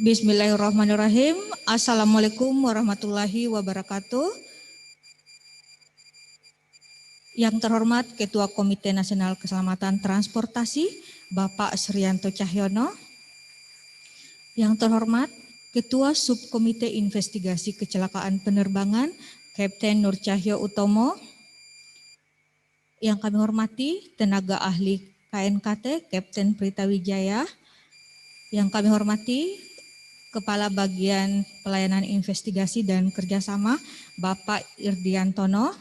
Bismillahirrahmanirrahim. Assalamualaikum warahmatullahi wabarakatuh. Yang terhormat Ketua Komite Nasional Keselamatan Transportasi, Bapak Suryanto Cahyono. Yang terhormat Ketua Subkomite Investigasi Kecelakaan Penerbangan, Kapten Nur Cahyo Utomo. Yang kami hormati tenaga ahli KNKT, Kapten Prita Wijaya. Yang kami hormati Kepala Bagian Pelayanan Investigasi dan Kerjasama, Bapak Irdiantono.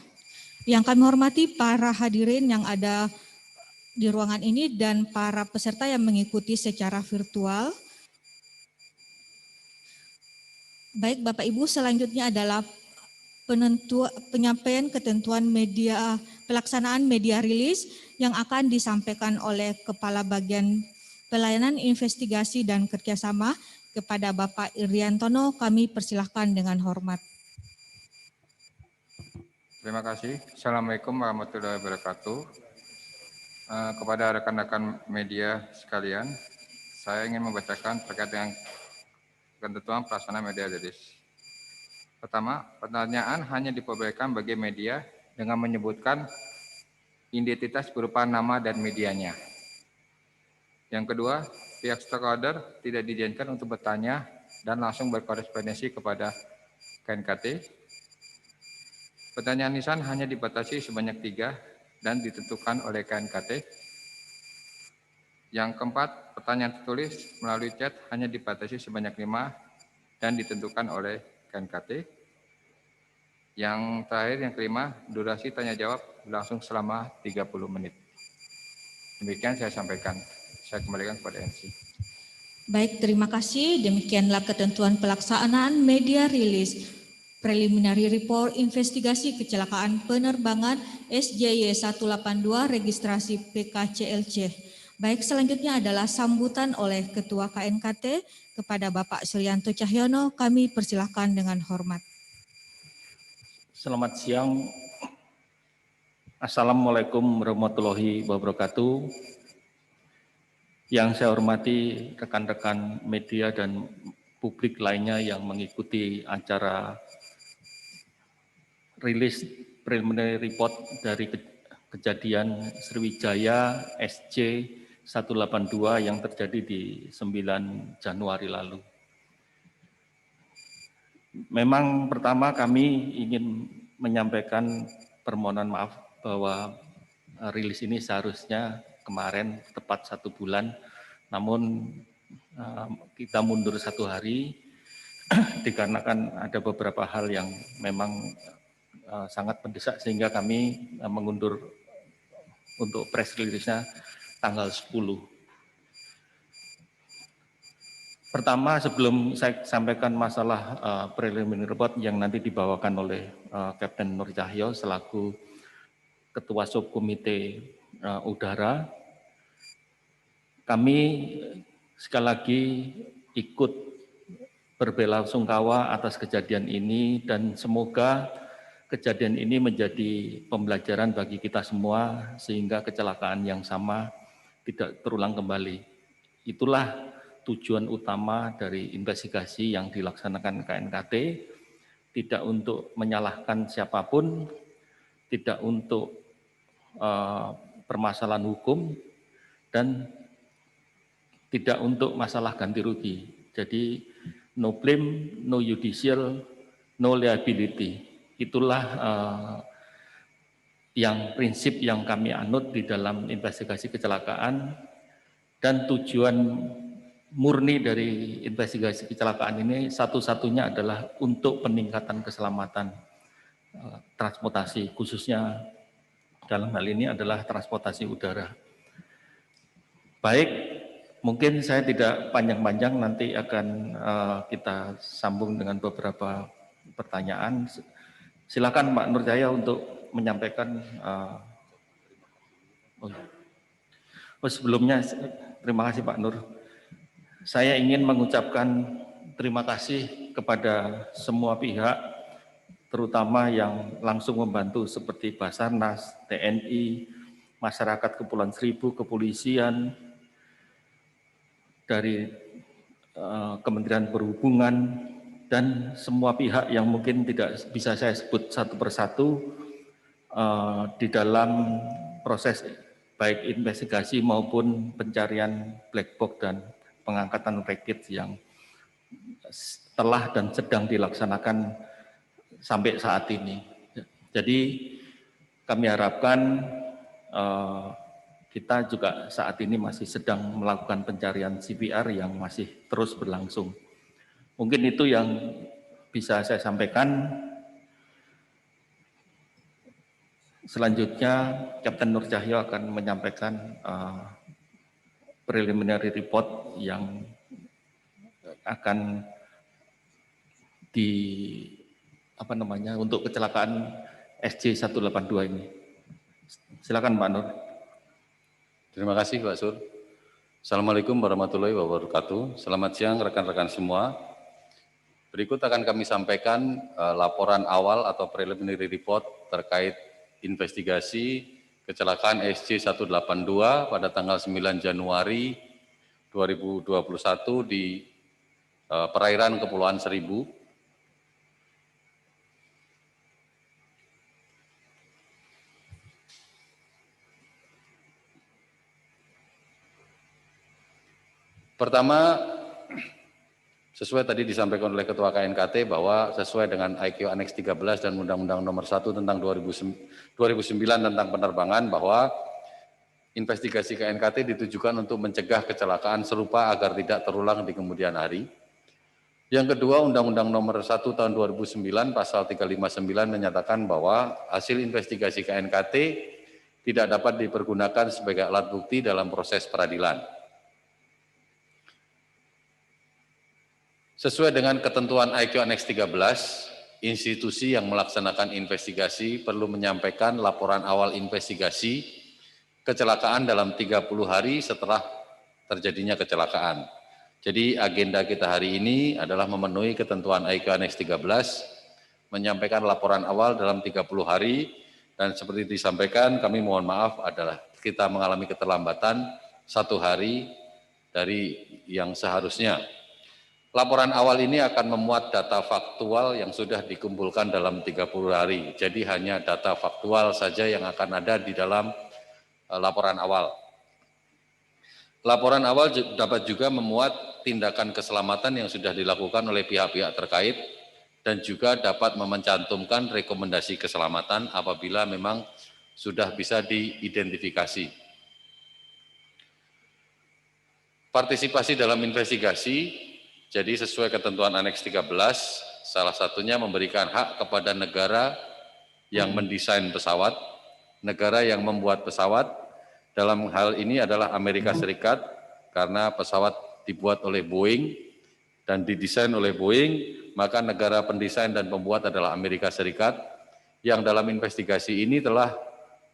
Yang kami hormati para hadirin yang ada di ruangan ini dan para peserta yang mengikuti secara virtual. Baik Bapak Ibu, selanjutnya adalah penyampaian ketentuan pelaksanaan media rilis yang akan disampaikan oleh Kepala Bagian Pelayanan Investigasi dan Kerjasama kepada Bapak Irdiantono. Kami persilahkan dengan hormat. Terima kasih. Assalamualaikum warahmatullahi wabarakatuh. Kepada rekan-rekan media sekalian, saya ingin membacakan terkait dengan ketentuan pelaksanaan media rilis. Pertama, pertanyaan hanya diperbolehkan bagi media dengan menyebutkan identitas berupa nama dan medianya. Yang kedua, pihak stakeholder tidak diizinkan untuk bertanya dan langsung berkorespondensi kepada KNKT. Pertanyaan lisan hanya dibatasi sebanyak 3 dan ditentukan oleh KNKT. Yang keempat, pertanyaan tertulis melalui chat hanya dibatasi sebanyak 5 dan ditentukan oleh KNKT. Yang terakhir, yang kelima, durasi tanya jawab berlangsung selama 30 menit. Demikian saya sampaikan. Saya kembalikan kepada MC. Baik, terima kasih. Demikianlah ketentuan pelaksanaan media rilis Preliminary Report Investigasi Kecelakaan Penerbangan SJY 182 registrasi PKCLC. Baik, selanjutnya adalah sambutan oleh Ketua KNKT kepada Bapak Suryanto Cahyono. Kami persilahkan dengan hormat. Selamat siang. Assalamualaikum warahmatullahi wabarakatuh. Yang saya hormati rekan-rekan media dan publik lainnya yang mengikuti acara rilis preliminary report dari kejadian Sriwijaya SC 182 yang terjadi di 9 Januari lalu. Memang pertama kami ingin menyampaikan permohonan maaf bahwa rilis ini seharusnya kemarin tepat 1 bulan, namun kita mundur 1 hari dikarenakan ada beberapa hal yang memang sangat mendesak sehingga kami mengundur untuk press release-nya tanggal 10. Pertama, sebelum saya sampaikan masalah preliminary report yang nanti dibawakan oleh Kapten Nur Cahyo selaku Ketua Subkomite Udara, kami sekali lagi ikut berbelasungkawa atas kejadian ini dan semoga kejadian ini menjadi pembelajaran bagi kita semua sehingga kecelakaan yang sama tidak terulang kembali. Itulah tujuan utama dari investigasi yang dilaksanakan KNKT, tidak untuk menyalahkan siapapun, tidak untuk permasalahan hukum, dan tidak untuk masalah ganti rugi. Jadi no blame, no judicial, no liability. Itulah yang prinsip yang kami anut di dalam investigasi kecelakaan, dan tujuan murni dari investigasi kecelakaan ini satu-satunya adalah untuk peningkatan keselamatan transportasi, khususnya dalam hal ini adalah transportasi udara. Baik, mungkin saya tidak panjang-panjang, nanti akan kita sambung dengan beberapa pertanyaan. Silakan Pak Nur Cahyo untuk menyampaikan. Sebelumnya terima kasih Pak Nur. Saya ingin mengucapkan terima kasih kepada semua pihak, terutama yang langsung membantu seperti Basarnas, TNI, masyarakat Kepulauan Seribu, kepolisian, dari Kementerian Perhubungan, dan semua pihak yang mungkin tidak bisa saya sebut satu persatu di dalam proses baik investigasi maupun pencarian black box dan pengangkatan rakit yang telah dan sedang dilaksanakan sampai saat ini. Jadi kami harapkan kita juga saat ini masih sedang melakukan pencarian CPR yang masih terus berlangsung. Mungkin itu yang bisa saya sampaikan. Selanjutnya, Kapten Nur Cahyo akan menyampaikan preliminary report yang akan untuk kecelakaan SJ182 ini. Silakan Pak Nur. Terima kasih Pak Sur. Assalamualaikum warahmatullahi wabarakatuh. Selamat siang rekan-rekan semua. Berikut akan kami sampaikan laporan awal atau preliminary report terkait investigasi kecelakaan SJ182 pada tanggal 9 Januari 2021 di perairan Kepulauan Seribu. Pertama, sesuai tadi disampaikan oleh Ketua KNKT bahwa sesuai dengan IQ Annex 13 dan Undang-Undang Nomor 1 tentang 2009 tentang penerbangan, bahwa investigasi KNKT ditujukan untuk mencegah kecelakaan serupa agar tidak terulang di kemudian hari. Yang kedua, Undang-Undang Nomor 1 tahun 2009 pasal 359 menyatakan bahwa hasil investigasi KNKT tidak dapat dipergunakan sebagai alat bukti dalam proses peradilan. Sesuai dengan ketentuan IQ Annex 13, institusi yang melaksanakan investigasi perlu menyampaikan laporan awal investigasi kecelakaan dalam 30 hari setelah terjadinya kecelakaan. Jadi agenda kita hari ini adalah memenuhi ketentuan IQ Annex 13, menyampaikan laporan awal dalam 30 hari, dan seperti disampaikan kami mohon maaf adalah kita mengalami keterlambatan 1 hari dari yang seharusnya. Laporan awal ini akan memuat data faktual yang sudah dikumpulkan dalam 30 hari. Jadi hanya data faktual saja yang akan ada di dalam laporan awal. Laporan awal dapat juga memuat tindakan keselamatan yang sudah dilakukan oleh pihak-pihak terkait dan juga dapat mencantumkan rekomendasi keselamatan apabila memang sudah bisa diidentifikasi. Partisipasi dalam investigasi. Jadi sesuai ketentuan Aneks 13, salah satunya memberikan hak kepada negara yang mendesain pesawat, negara yang membuat pesawat, dalam hal ini adalah Amerika Serikat, karena pesawat dibuat oleh Boeing dan didesain oleh Boeing, maka negara pendesain dan pembuat adalah Amerika Serikat, yang dalam investigasi ini telah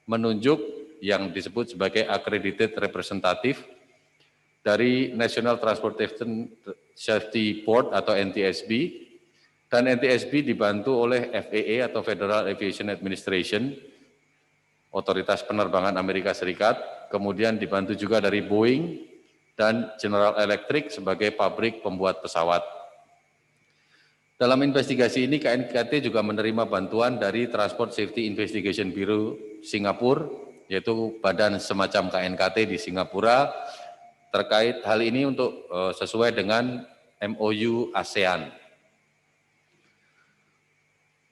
menunjuk yang disebut sebagai accredited representative dari National Transportation Safety Board atau NTSB, dan NTSB dibantu oleh FAA atau Federal Aviation Administration, otoritas penerbangan Amerika Serikat, kemudian dibantu juga dari Boeing dan General Electric sebagai pabrik pembuat pesawat. Dalam investigasi ini KNKT juga menerima bantuan dari Transport Safety Investigation Bureau Singapura, yaitu badan semacam KNKT di Singapura, terkait hal ini untuk sesuai dengan MOU ASEAN.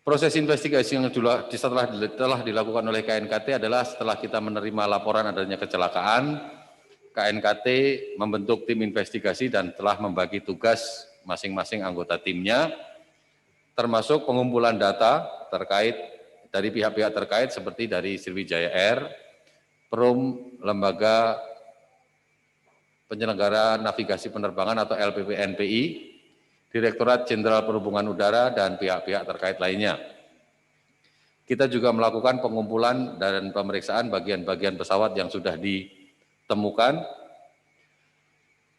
Proses investigasi yang telah dilakukan oleh KNKT adalah setelah kita menerima laporan adanya kecelakaan, KNKT membentuk tim investigasi dan telah membagi tugas masing-masing anggota timnya, termasuk pengumpulan data terkait dari pihak-pihak terkait seperti dari Sriwijaya Air, Perum, Lembaga Penyelenggara Navigasi Penerbangan atau LPPNPI, Direktorat Jenderal Perhubungan Udara, dan pihak-pihak terkait lainnya. Kita juga melakukan pengumpulan dan pemeriksaan bagian-bagian pesawat yang sudah ditemukan.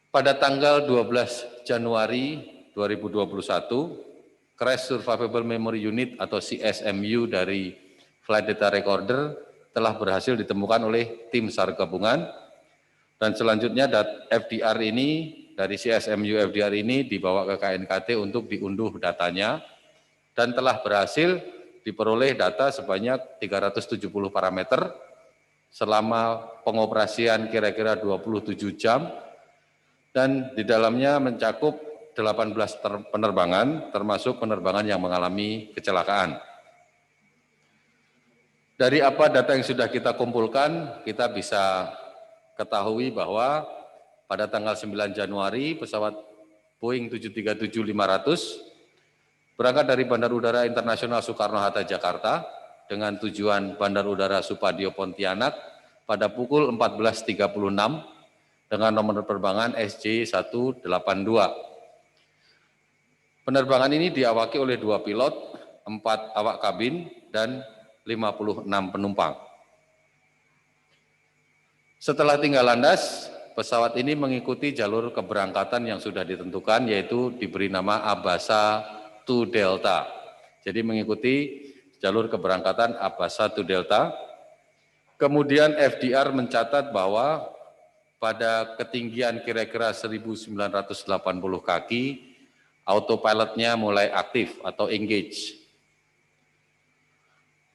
Pada tanggal 12 Januari 2021, Crash Survivable Memory Unit atau CSMU dari Flight Data Recorder telah berhasil ditemukan oleh tim SAR gabungan. Dan selanjutnya FDR ini dari CSMU FDR ini dibawa ke KNKT untuk diunduh datanya dan telah berhasil diperoleh data sebanyak 370 parameter selama pengoperasian kira-kira 27 jam dan di dalamnya mencakup 18 penerbangan termasuk penerbangan yang mengalami kecelakaan. Dari apa data yang sudah kita kumpulkan, kita bisa ketahui bahwa pada tanggal 9 Januari pesawat Boeing 737-500 berangkat dari Bandar Udara Internasional Soekarno-Hatta Jakarta dengan tujuan Bandar Udara Supadio Pontianak pada pukul 14.36 dengan nomor penerbangan SJ182. Penerbangan ini diawaki oleh 2 pilot, 4 awak kabin, dan 56 penumpang. Setelah tinggal landas, pesawat ini mengikuti jalur keberangkatan yang sudah ditentukan, yaitu diberi nama Abasa 2 Delta. Jadi mengikuti jalur keberangkatan Abasa 2 Delta. Kemudian FDR mencatat bahwa pada ketinggian kira-kira 1980 kaki, autopilotnya mulai aktif atau engage.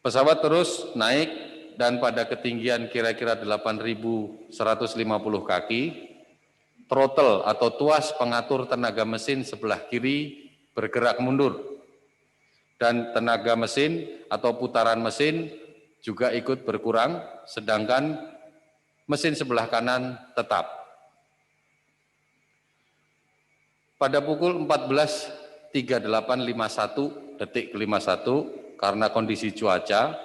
Pesawat terus naik dan pada ketinggian kira-kira 8.150 kaki, throttle atau tuas pengatur tenaga mesin sebelah kiri bergerak mundur dan tenaga mesin atau putaran mesin juga ikut berkurang, sedangkan mesin sebelah kanan tetap. Pada pukul 14.3851 detik 51, karena kondisi cuaca,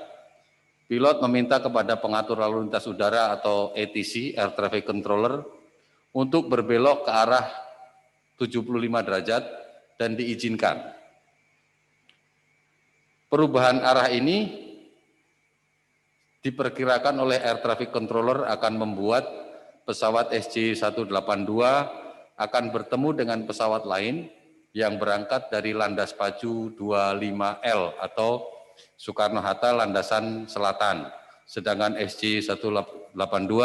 pilot meminta kepada pengatur lalu lintas udara atau ATC, Air Traffic Controller, untuk berbelok ke arah 75 derajat dan diizinkan. Perubahan arah ini diperkirakan oleh Air Traffic Controller akan membuat pesawat SJ182 akan bertemu dengan pesawat lain yang berangkat dari landas pacu 25L atau Soekarno-Hatta landasan selatan, sedangkan SJ182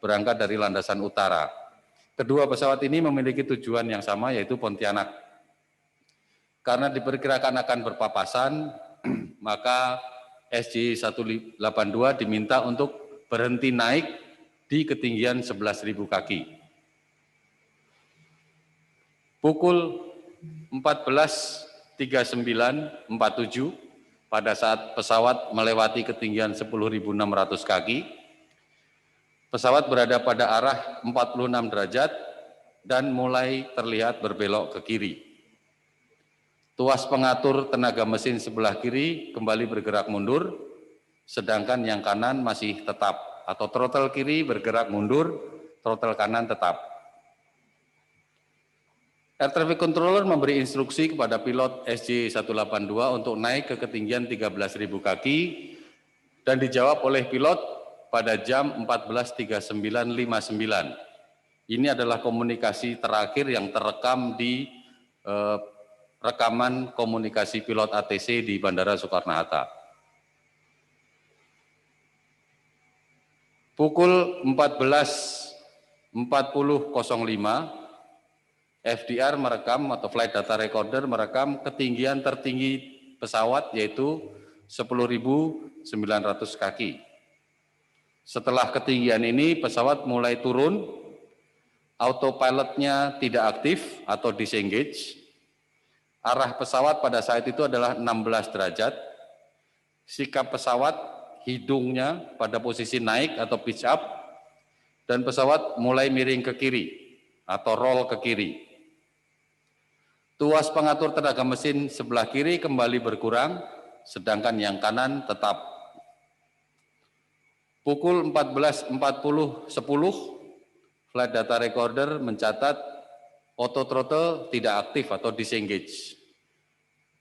berangkat dari landasan utara. Kedua pesawat ini memiliki tujuan yang sama, yaitu Pontianak. Karena diperkirakan akan berpapasan, maka SJ182 diminta untuk berhenti naik di ketinggian 11.000 kaki. Pukul 14.3947 pada saat pesawat melewati ketinggian 10.600 kaki, pesawat berada pada arah 46 derajat dan mulai terlihat berbelok ke kiri. Tuas pengatur tenaga mesin sebelah kiri kembali bergerak mundur, sedangkan yang kanan masih tetap, atau throttle kiri bergerak mundur, throttle kanan tetap. Air Traffic Controller memberi instruksi kepada pilot SJ182 untuk naik ke ketinggian 13.000 kaki dan dijawab oleh pilot pada jam 14.3959. Ini adalah komunikasi terakhir yang terekam di rekaman komunikasi pilot ATC di Bandara Soekarno-Hatta. Pukul 14.40.05 FDR merekam atau Flight Data Recorder merekam ketinggian tertinggi pesawat yaitu 10.900 kaki. Setelah ketinggian ini pesawat mulai turun, autopilotnya tidak aktif atau disengage. Arah pesawat pada saat itu adalah 16 derajat. Sikap pesawat, hidungnya pada posisi naik atau pitch up, dan pesawat mulai miring ke kiri atau roll ke kiri. Tuas pengatur tenaga mesin sebelah kiri kembali berkurang, sedangkan yang kanan tetap. Pukul 14.40.10, Flight Data Recorder mencatat auto throttle tidak aktif atau disengage.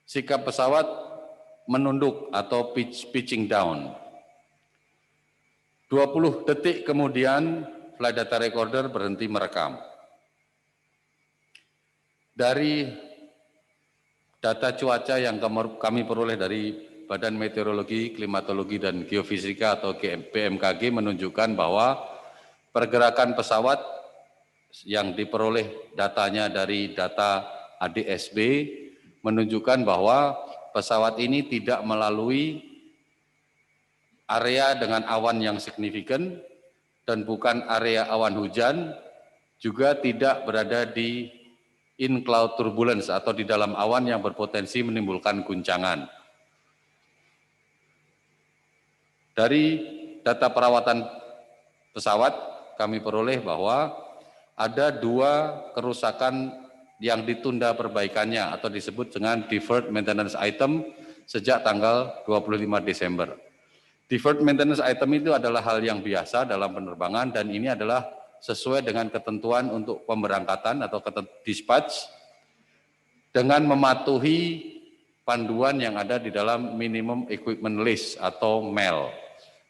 Sikap pesawat menunduk atau pitching down. 20 detik kemudian, Flight Data Recorder berhenti merekam. Dari data cuaca yang kami peroleh dari Badan Meteorologi, Klimatologi, dan Geofisika atau BMKG menunjukkan bahwa pergerakan pesawat yang diperoleh datanya dari data ADSB menunjukkan bahwa pesawat ini tidak melalui area dengan awan yang signifikan dan bukan area awan hujan, juga tidak berada di in cloud turbulence atau di dalam awan yang berpotensi menimbulkan guncangan. Dari data perawatan pesawat kami peroleh bahwa ada 2 kerusakan yang ditunda perbaikannya atau disebut dengan deferred maintenance item sejak tanggal 25 Desember. Deferred maintenance item itu adalah hal yang biasa dalam penerbangan dan ini adalah sesuai dengan ketentuan untuk pemberangkatan atau dispatch dengan mematuhi panduan yang ada di dalam minimum equipment list atau MEL.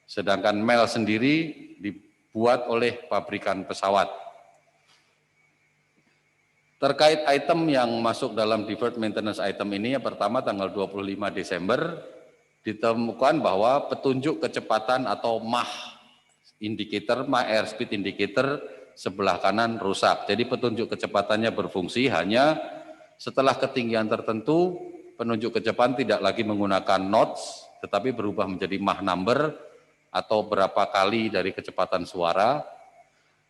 Sedangkan MEL sendiri dibuat oleh pabrikan pesawat. Terkait item yang masuk dalam deferred maintenance item ini, yang pertama tanggal 25 Desember ditemukan bahwa petunjuk kecepatan atau Mach indicator, Mach airspeed indicator sebelah kanan rusak. Jadi petunjuk kecepatannya berfungsi hanya setelah ketinggian tertentu, penunjuk kecepatan tidak lagi menggunakan knots, tetapi berubah menjadi Mach number atau berapa kali dari kecepatan suara.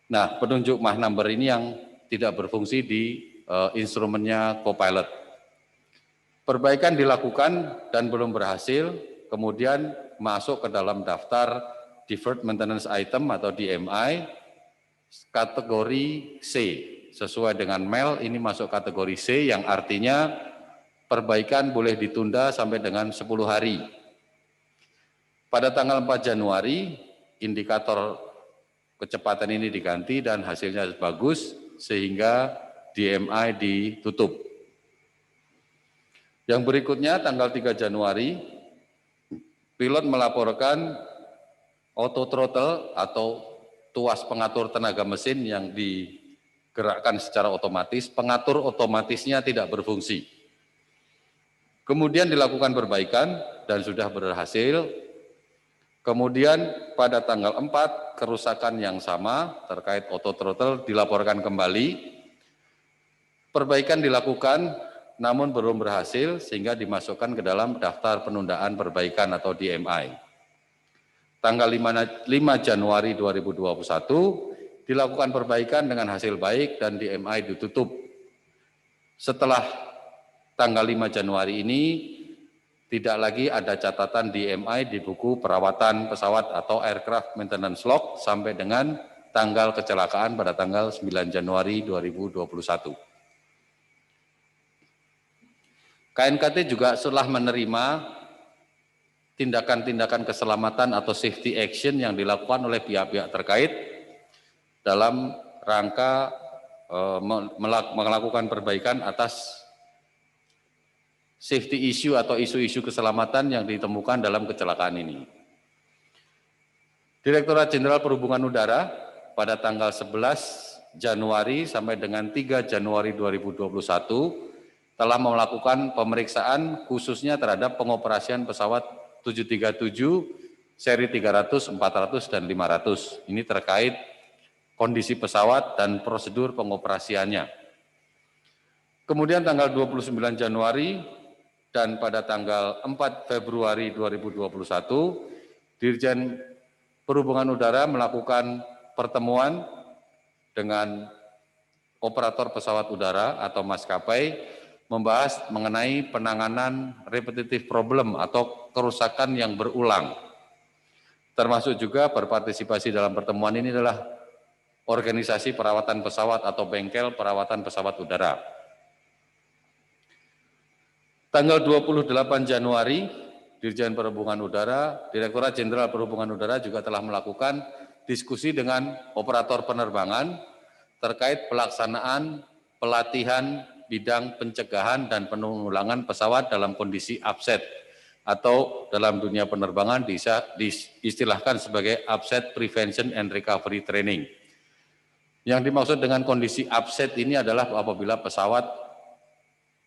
Nah, penunjuk Mach number ini yang tidak berfungsi di instrumennya Copilot. Perbaikan dilakukan dan belum berhasil, kemudian masuk ke dalam daftar Deferred Maintenance Item atau DMI, kategori C. Sesuai dengan MEL, ini masuk kategori C yang artinya perbaikan boleh ditunda sampai dengan 10 hari. Pada tanggal 4 Januari, indikator kecepatan ini diganti dan hasilnya bagus sehingga DMI ditutup. Yang berikutnya tanggal 3 Januari, pilot melaporkan auto throttle atau tuas pengatur tenaga mesin yang digerakkan secara otomatis, pengatur otomatisnya tidak berfungsi. Kemudian dilakukan perbaikan dan sudah berhasil. Kemudian pada tanggal 4 kerusakan yang sama terkait auto throttle dilaporkan kembali. Perbaikan dilakukan namun belum berhasil sehingga dimasukkan ke dalam daftar penundaan perbaikan atau DMI. Tanggal 5 Januari 2021 dilakukan perbaikan dengan hasil baik dan DMI ditutup. Setelah tanggal 5 Januari ini tidak lagi ada catatan DMI di buku perawatan pesawat atau aircraft maintenance log sampai dengan tanggal kecelakaan pada tanggal 9 Januari 2021. KNKT juga setelah menerima tindakan-tindakan keselamatan atau safety action yang dilakukan oleh pihak-pihak terkait dalam rangka melakukan perbaikan atas safety issue atau isu-isu keselamatan yang ditemukan dalam kecelakaan ini. Direktorat Jenderal Perhubungan Udara pada tanggal 11 Januari sampai dengan 3 Januari 2021 telah melakukan pemeriksaan khususnya terhadap pengoperasian pesawat 737 seri 300, 400, dan 500. Ini terkait kondisi pesawat dan prosedur pengoperasiannya. Kemudian tanggal 29 Januari dan pada tanggal 4 Februari 2021, Dirjen Perhubungan Udara melakukan pertemuan dengan operator pesawat udara atau maskapai membahas mengenai penanganan repetitive problem atau kerusakan yang berulang. Termasuk juga berpartisipasi dalam pertemuan ini adalah organisasi perawatan pesawat atau bengkel perawatan pesawat udara. Tanggal 28 Januari, Dirjen Perhubungan Udara, Direktorat Jenderal Perhubungan Udara juga telah melakukan diskusi dengan operator penerbangan terkait pelaksanaan pelatihan bidang pencegahan dan penanggulangan pesawat dalam kondisi upset atau dalam dunia penerbangan diistilahkan sebagai upset prevention and recovery training. Yang dimaksud dengan kondisi upset ini adalah apabila pesawat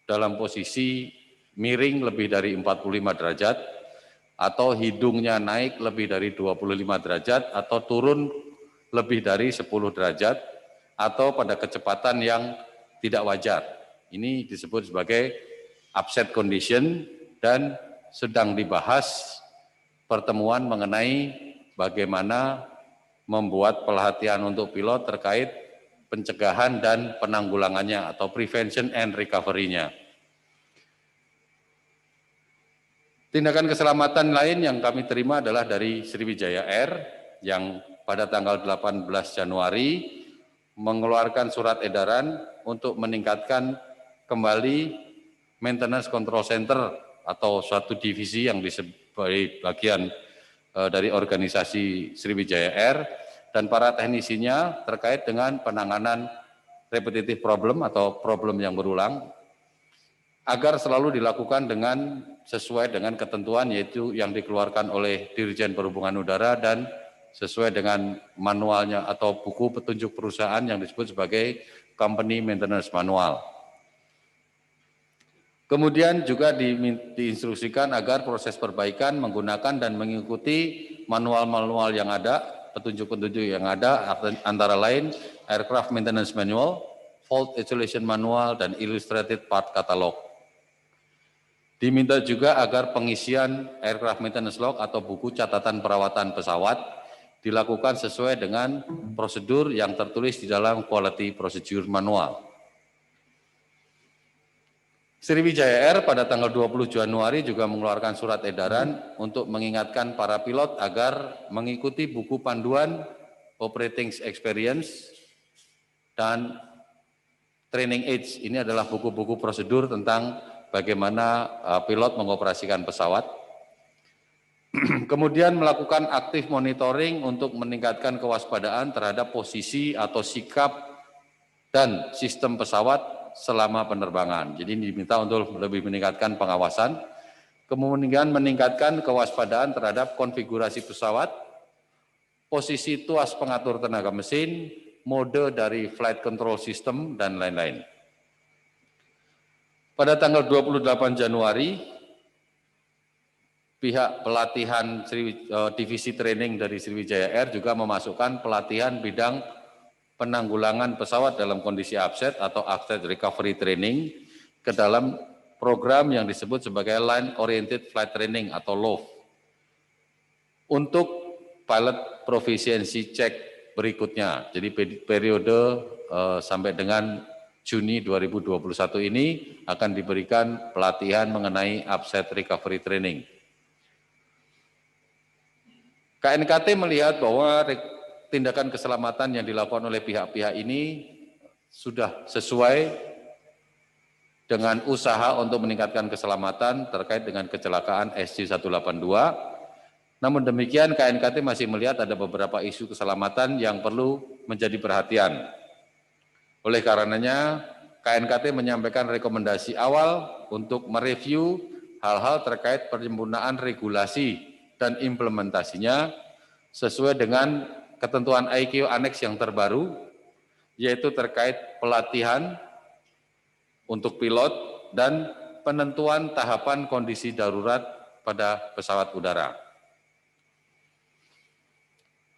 dalam posisi miring lebih dari 45 derajat atau hidungnya naik lebih dari 25 derajat atau turun lebih dari 10 derajat atau pada kecepatan yang tidak wajar. Ini disebut sebagai upset condition dan sedang dibahas pertemuan mengenai bagaimana membuat pelatihan untuk pilot terkait pencegahan dan penanggulangannya atau prevention and recovery-nya. Tindakan keselamatan lain yang kami terima adalah dari Sriwijaya Air yang pada tanggal 18 Januari mengeluarkan surat edaran untuk meningkatkan kembali maintenance control center atau suatu divisi yang sebagai bagian dari organisasi Sriwijaya Air dan para teknisinya terkait dengan penanganan repetitive problem atau problem yang berulang agar selalu dilakukan dengan sesuai dengan ketentuan yaitu yang dikeluarkan oleh Dirjen Perhubungan Udara dan sesuai dengan manualnya atau buku petunjuk perusahaan yang disebut sebagai Company Maintenance Manual. Kemudian juga diinstruksikan agar proses perbaikan menggunakan dan mengikuti manual-manual yang ada, petunjuk-petunjuk yang ada, antara lain Aircraft Maintenance Manual, Fault Isolation Manual, dan Illustrated Part Catalog. Diminta juga agar pengisian Aircraft Maintenance Log atau buku catatan perawatan pesawat dilakukan sesuai dengan prosedur yang tertulis di dalam Quality Procedure Manual. Sriwijaya Air pada tanggal 20 Januari juga mengeluarkan surat edaran untuk mengingatkan para pilot agar mengikuti buku panduan Operating Experience dan Training Aids. Ini adalah buku-buku prosedur tentang bagaimana pilot mengoperasikan pesawat. Kemudian melakukan aktif monitoring untuk meningkatkan kewaspadaan terhadap posisi atau sikap dan sistem pesawat selama penerbangan. Jadi diminta untuk lebih meningkatkan pengawasan, kemudian meningkatkan kewaspadaan terhadap konfigurasi pesawat, posisi tuas pengatur tenaga mesin, mode dari flight control system, dan lain-lain. Pada tanggal 28 Januari, pihak pelatihan divisi training dari Sriwijaya Air juga memasukkan pelatihan bidang penanggulangan pesawat dalam kondisi upset atau upset recovery training ke dalam program yang disebut sebagai Line Oriented Flight Training atau LOF. Untuk pilot proficiency check berikutnya, jadi periode sampai dengan Juni 2021 ini akan diberikan pelatihan mengenai upset recovery training. KNKT melihat bahwa tindakan keselamatan yang dilakukan oleh pihak-pihak ini sudah sesuai dengan usaha untuk meningkatkan keselamatan terkait dengan kecelakaan SJ182. Namun demikian KNKT masih melihat ada beberapa isu keselamatan yang perlu menjadi perhatian. Oleh karenanya, KNKT menyampaikan rekomendasi awal untuk mereview hal-hal terkait penggunaan regulasi dan implementasinya sesuai dengan ketentuan IQ Annex yang terbaru, yaitu terkait pelatihan untuk pilot dan penentuan tahapan kondisi darurat pada pesawat udara.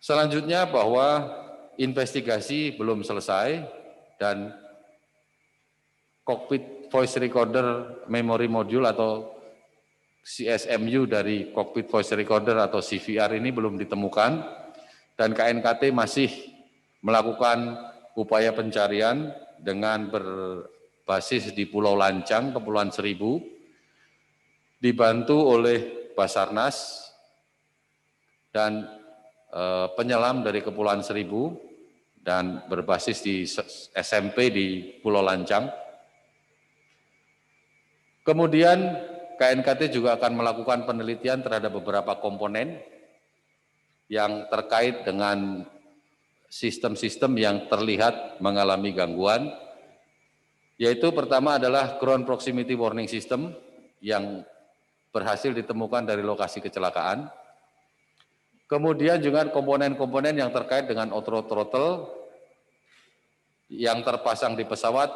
Selanjutnya bahwa investigasi belum selesai dan cockpit voice recorder memory module atau CSMU dari cockpit voice recorder atau CVR ini belum ditemukan dan KNKT masih melakukan upaya pencarian dengan berbasis di Pulau Lancang, Kepulauan Seribu, dibantu oleh Basarnas dan penyelam dari Kepulauan Seribu dan berbasis di SMP di Pulau Lancang. Kemudian KNKT juga akan melakukan penelitian terhadap beberapa komponen yang terkait dengan sistem-sistem yang terlihat mengalami gangguan, yaitu pertama adalah ground proximity warning system yang berhasil ditemukan dari lokasi kecelakaan. Kemudian juga komponen-komponen yang terkait dengan auto throttle yang terpasang di pesawat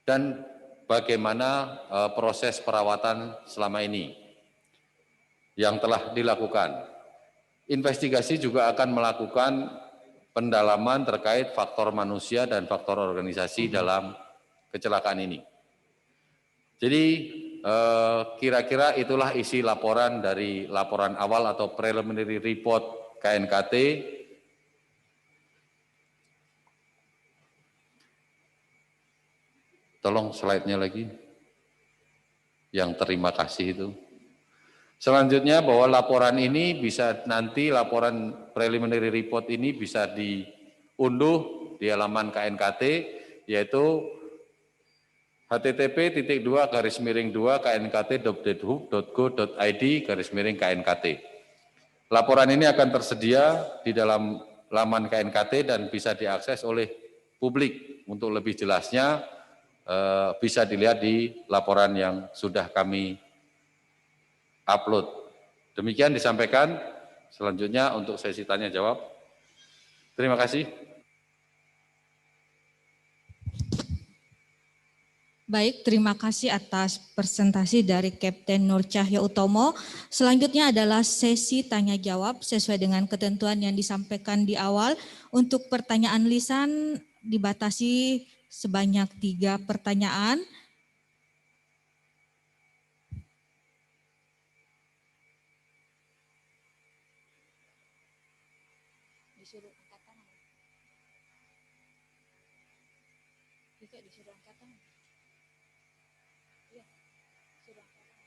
dan bagaimana proses perawatan selama ini yang telah dilakukan. Investigasi juga akan melakukan pendalaman terkait faktor manusia dan faktor organisasi dalam kecelakaan ini. Jadi kira-kira itulah isi laporan dari laporan awal atau preliminary report KNKT. Tolong slide-nya lagi. Yang terima kasih itu. Selanjutnya bahwa laporan ini bisa nanti laporan preliminary report ini bisa diunduh di halaman KNKT yaitu http://2knkt.go.id/knkt. Laporan ini akan tersedia di dalam laman KNKT dan bisa diakses oleh publik. Untuk lebih jelasnya bisa dilihat di laporan yang sudah kami upload. Demikian disampaikan. Selanjutnya untuk sesi tanya jawab. Terima kasih. Baik, terima kasih atas presentasi dari Kapten Nur Cahyo Utomo. Selanjutnya adalah sesi tanya jawab sesuai dengan ketentuan yang disampaikan di awal. Untuk pertanyaan lisan dibatasi sebanyak 3 pertanyaan. Disuruh angkat tangan. Disuruh angkat tangan. Iya, suruh angkat tangan.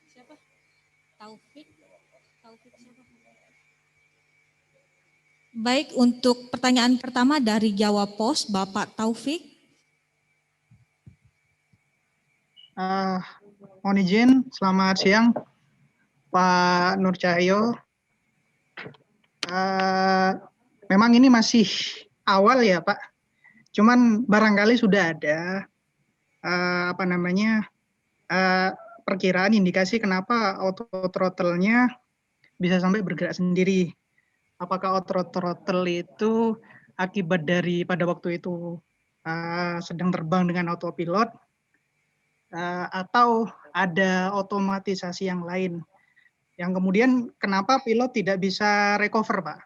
Siapa? Taufik siapa? Baik, untuk pertanyaan pertama dari Jawa Pos, Bapak Taufik. Mohon izin, selamat siang Pak Nur Cahyo. Memang ini masih awal ya Pak, cuman barangkali sudah ada perkiraan indikasi kenapa auto throttle-nya bisa sampai bergerak sendiri. Apakah auto throttle itu akibat dari pada waktu itu sedang terbang dengan autopilot atau ada otomatisasi yang lain? Yang kemudian kenapa pilot tidak bisa recover, Pak?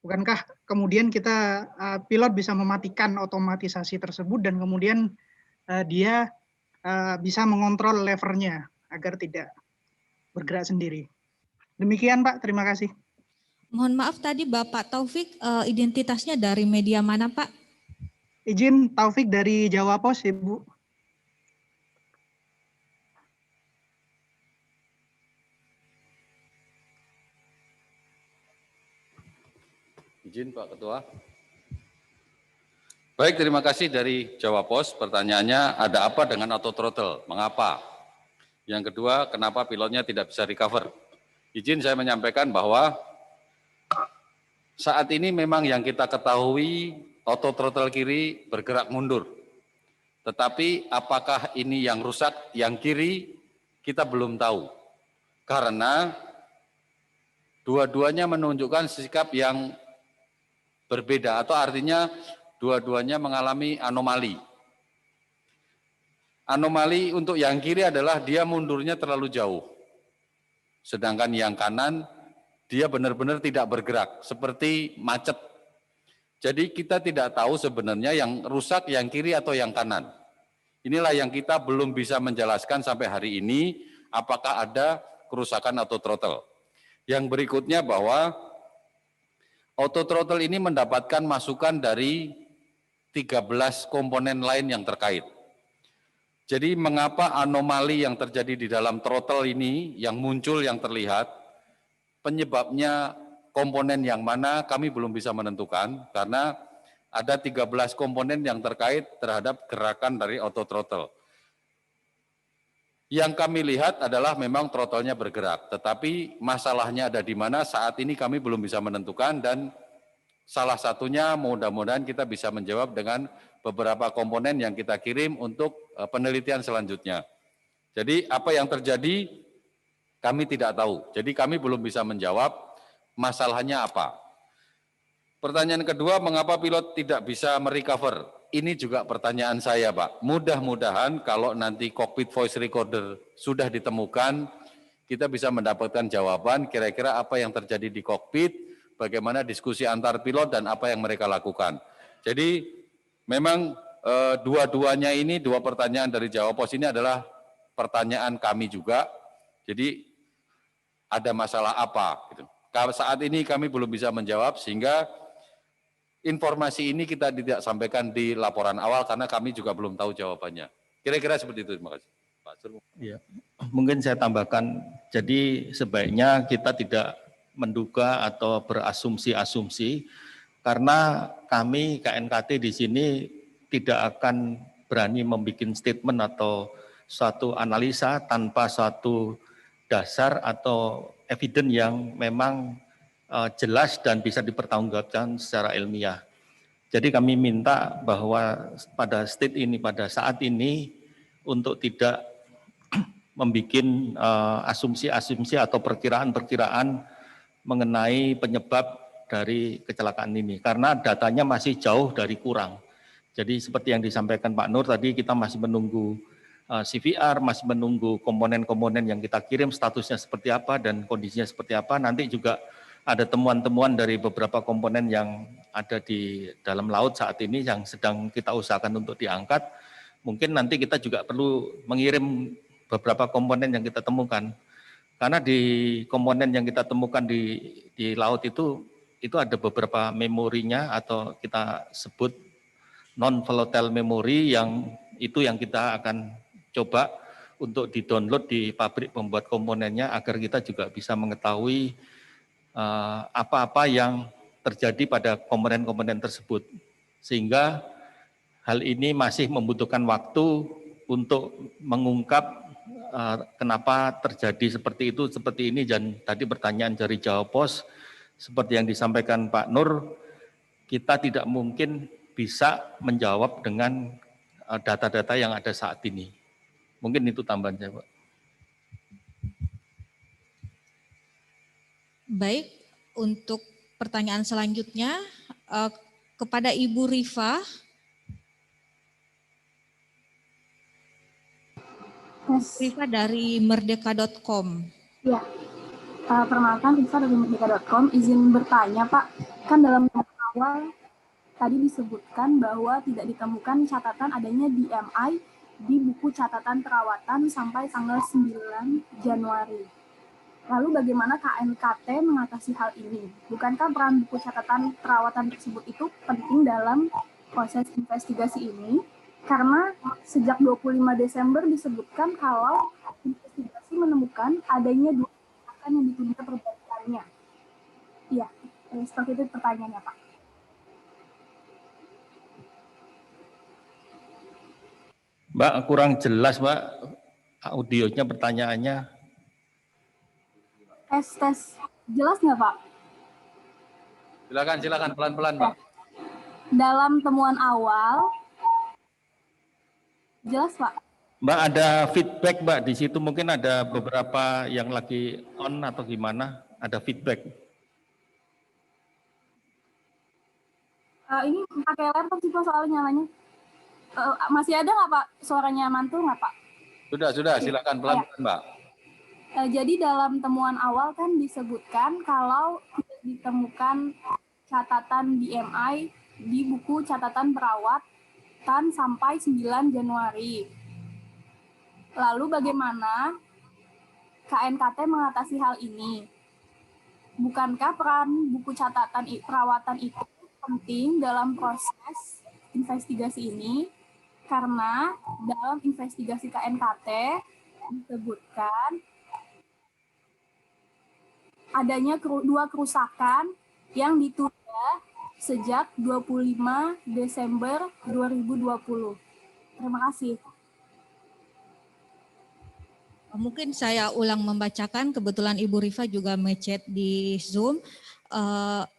Bukankah kemudian kita pilot bisa mematikan otomatisasi tersebut dan kemudian dia bisa mengontrol levernya agar tidak bergerak sendiri. Demikian Pak, terima kasih. Mohon maaf tadi Bapak Taufik identitasnya dari media mana Pak? Izin Taufik dari Jawa Pos Ibu. Izin Pak Ketua. Baik, terima kasih dari Jawa Pos. Pertanyaannya, ada apa dengan auto throttle? Mengapa? Yang kedua, kenapa pilotnya tidak bisa recover? Izin saya menyampaikan bahwa saat ini memang yang kita ketahui auto throttle kiri bergerak mundur. Tetapi apakah ini yang rusak, yang kiri, kita belum tahu. Karena dua-duanya menunjukkan sikap yang berbeda, atau artinya dua-duanya mengalami anomali. Anomali untuk yang kiri adalah dia mundurnya terlalu jauh. Sedangkan yang kanan, dia benar-benar tidak bergerak, seperti macet. Jadi kita tidak tahu sebenarnya yang rusak yang kiri atau yang kanan. Inilah yang kita belum bisa menjelaskan sampai hari ini, apakah ada kerusakan auto throttle. Yang berikutnya bahwa auto throttle ini mendapatkan masukan dari 13 komponen lain yang terkait. Jadi mengapa anomali yang terjadi di dalam throttle ini yang muncul, yang terlihat, penyebabnya komponen yang mana kami belum bisa menentukan karena ada 13 komponen yang terkait terhadap gerakan dari auto throttle. Yang kami lihat adalah memang throttle-nya bergerak, tetapi masalahnya ada di mana saat ini kami belum bisa menentukan, dan salah satunya mudah-mudahan kita bisa menjawab dengan beberapa komponen yang kita kirim untuk penelitian selanjutnya. Jadi apa yang terjadi kami tidak tahu, jadi kami belum bisa menjawab masalahnya apa. Pertanyaan kedua, mengapa pilot tidak bisa merecover? Ini juga pertanyaan saya, Pak. Mudah-mudahan kalau nanti cockpit voice recorder sudah ditemukan, kita bisa mendapatkan jawaban kira-kira apa yang terjadi di kokpit, bagaimana diskusi antar pilot dan apa yang mereka lakukan. Jadi memang dua-duanya ini, dua pertanyaan dari Jawa Pos ini adalah pertanyaan kami juga. Jadi ada masalah apa? Gitu. Saat ini kami belum bisa menjawab, sehingga informasi ini kita tidak sampaikan di laporan awal karena kami juga belum tahu jawabannya. Kira-kira seperti itu. Terima kasih. Pak Sur. Ya, mungkin saya tambahkan, jadi sebaiknya kita tidak menduga atau berasumsi-asumsi, karena kami KNKT di sini tidak akan berani membuat statement atau suatu analisa tanpa suatu dasar atau evidence yang memang jelas dan bisa dipertanggungjawabkan secara ilmiah. Jadi kami minta bahwa pada saat ini untuk tidak membuat asumsi-asumsi atau perkiraan-perkiraan mengenai penyebab dari kecelakaan ini, karena datanya masih jauh dari kurang. Jadi seperti yang disampaikan Pak Nur tadi, kita masih menunggu CVR, masih menunggu komponen-komponen yang kita kirim statusnya seperti apa dan kondisinya seperti apa. Nanti juga ada temuan-temuan dari beberapa komponen yang ada di dalam laut saat ini yang sedang kita usahakan untuk diangkat. Mungkin nanti kita juga perlu mengirim beberapa komponen yang kita temukan. Karena di komponen yang kita temukan di laut itu ada beberapa memorinya atau kita sebut non-volatile memory, yang itu yang kita akan coba untuk di-download di pabrik pembuat komponennya agar kita juga bisa mengetahui apa-apa yang terjadi pada komponen-komponen tersebut, sehingga hal ini masih membutuhkan waktu untuk mengungkap kenapa terjadi seperti itu, seperti ini. Dan tadi pertanyaan dari Jawa Pos, seperti yang disampaikan Pak Nur, kita tidak mungkin bisa menjawab dengan data-data yang ada saat ini. Mungkin itu tambahan saya, Pak. Baik, untuk pertanyaan selanjutnya kepada Ibu Rifa. Rifa dari merdeka.com. Ya, perkenalkan Rifa dari merdeka.com. Izin bertanya, Pak. Kan dalam awal tadi disebutkan bahwa tidak ditemukan catatan adanya DMI di buku catatan perawatan sampai tanggal 9 Januari. Lalu bagaimana KNKT mengatasi hal ini? Bukankah peran buku catatan perawatan tersebut itu penting dalam proses investigasi ini? Karena sejak 25 Desember disebutkan kalau investigasi menemukan adanya 2 kecelakaan yang ditunda perbaikannya. Iya, seperti itu pertanyaannya, Pak. Mbak, kurang jelas, Mbak, audionya, pertanyaannya. Tes. Jelas nggak, Pak? Silakan pelan-pelan, Pak. Dalam temuan awal, jelas, Pak? Mbak, ada feedback, Mbak, di situ mungkin ada beberapa yang lagi on atau gimana, ada feedback. Ini pakai laptop sih, Pak, soalnya nyalanya. Masih ada nggak, Pak? Suaranya mantul nggak, Pak? Sudah, silakan pelan-pelan, Mbak. Jadi dalam temuan awal kan disebutkan kalau tidak ditemukan catatan DMI di buku catatan perawatan sampai 9 Januari. Lalu bagaimana KNKT mengatasi hal ini? Bukankah peran buku catatan perawatan itu penting dalam proses investigasi ini? Karena dalam investigasi KNKT disebutkan adanya 2 kerusakan yang ditunda sejak 25 Desember 2020. Terima kasih. Mungkin saya ulang membacakan, kebetulan Ibu Rifa juga mechat di Zoom.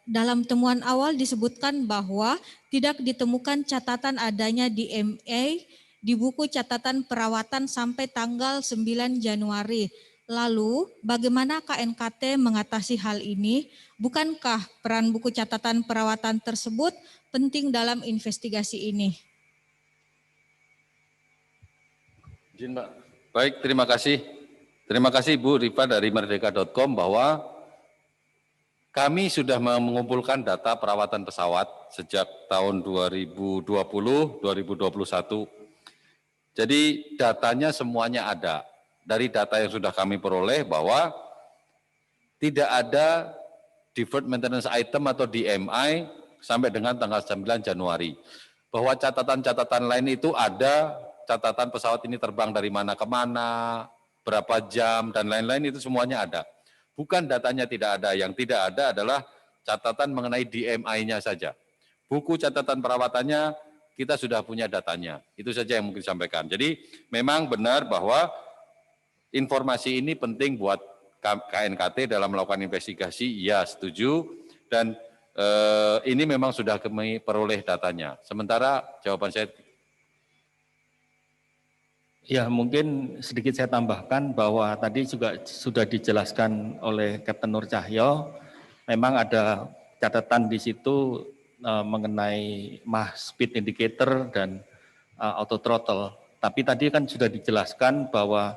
Dalam temuan awal disebutkan bahwa tidak ditemukan catatan adanya DMA di buku catatan perawatan sampai tanggal 9 Januari. Lalu bagaimana KNKT mengatasi hal ini? Bukankah peran buku catatan perawatan tersebut penting dalam investigasi ini? Izin, Mbak. Baik, terima kasih. Terima kasih Bu Rifa dari merdeka.com bahwa kami sudah mengumpulkan data perawatan pesawat sejak tahun 2020-2021. Jadi datanya semuanya ada. Dari data yang sudah kami peroleh bahwa tidak ada deferred maintenance item atau DMI sampai dengan tanggal 9 Januari. Bahwa catatan-catatan lain itu ada, catatan pesawat ini terbang dari mana ke mana, berapa jam, dan lain-lain itu semuanya ada. Bukan datanya tidak ada, yang tidak ada adalah catatan mengenai DMI-nya saja. Buku catatan perawatannya kita sudah punya datanya, itu saja yang mungkin disampaikan. Jadi memang benar bahwa informasi ini penting buat KNKT dalam melakukan investigasi, ya setuju, dan ini memang sudah kami peroleh datanya. Sementara jawaban saya. Ya, mungkin sedikit saya tambahkan bahwa tadi juga sudah dijelaskan oleh Kapten Nur Cahyo, memang ada catatan di situ mengenai mach speed indicator dan auto throttle. Tapi tadi kan sudah dijelaskan bahwa